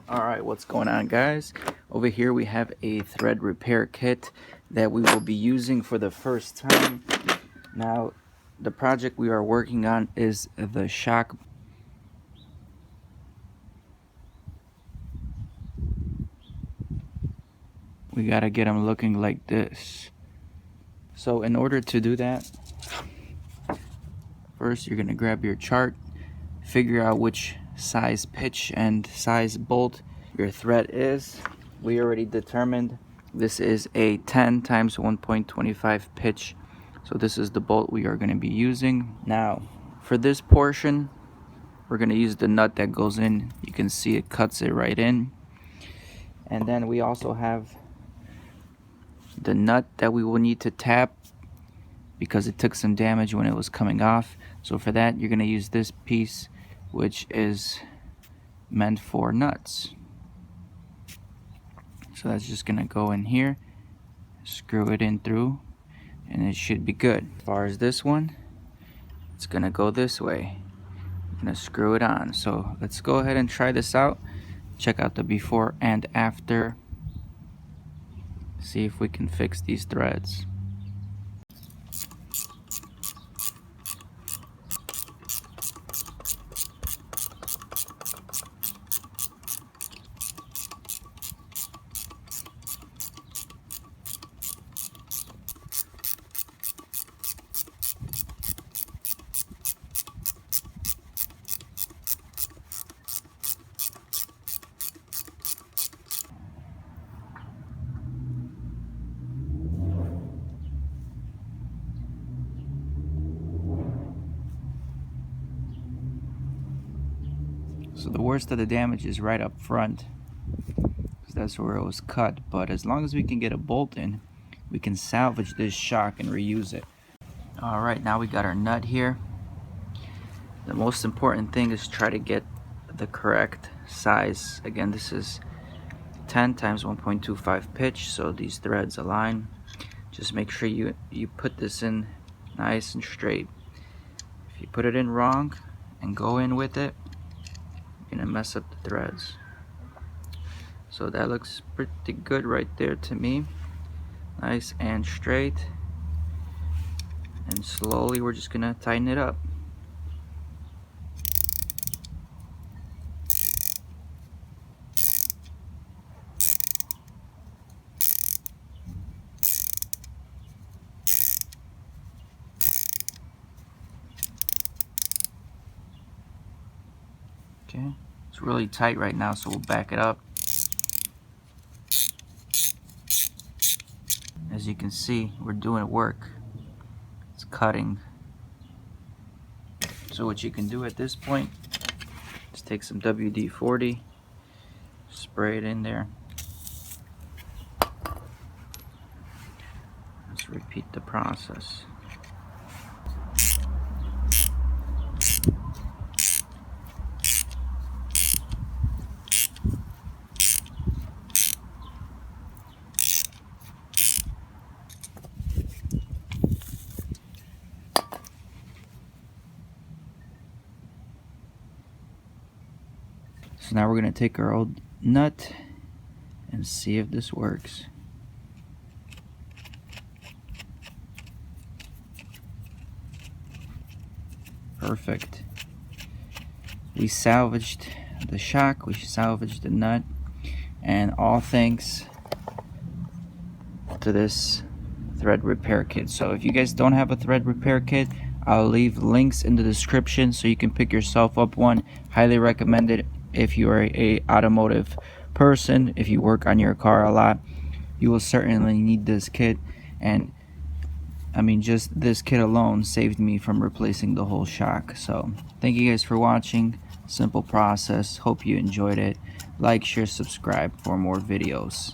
Alright, what's going on, guys? Over here we have a thread repair kit that we will be using for the first time. Now, the project we are working on is the shock. We gotta get them looking like this. So in order to do that, first you're gonna grab your chart, figure out which size pitch and size bolt your thread is. We already determined this is a 10 times 1.25 pitch, so this is the bolt we are going to be using. Now for this portion, we're going to use the nut that goes in. You can see it cuts it right in. And then we also have the nut that we will need to tap because it took some damage when it was coming off. So for that, you're going to use this piece, which is meant for nuts. So that's just gonna go in here, screw it in through, and it should be good. As far as this one, it's gonna go this way. I'm gonna screw it on. So let's go ahead and try this out. Check out the before and after. See if we can fix these threads. So the worst of the damage is right up front, because that's where it was cut. But as long as we can get a bolt in, we can salvage this shock and reuse it. Alright, now we got our nut here. The most important thing is try to get the correct size. Again, this is 10 times 1.25 pitch, so these threads align. Just make sure you put this in nice and straight. If you put it in wrong and go in with it, gonna mess up the threads. So that looks pretty good right there to me. Nice and straight. And slowly we're just gonna tighten it up. Okay, it's really tight right now, so we'll back it up. As you can see, we're doing work. It's cutting. So what you can do at this point is take some WD-40, spray it in there. Let's repeat the process. So now we're going to take our old nut and see if this works. Perfect. We salvaged the shock, we salvaged the nut, and all thanks to this thread repair kit. So if you guys don't have a thread repair kit, I'll leave links in the description so you can pick yourself up one. Highly recommend it. If you are a automotive person, if you work on your car a lot, you will certainly need this kit. And I mean, just this kit alone saved me from replacing the whole shock. So thank you guys for watching. Simple process. Hope you enjoyed it. Like, share, subscribe for more videos.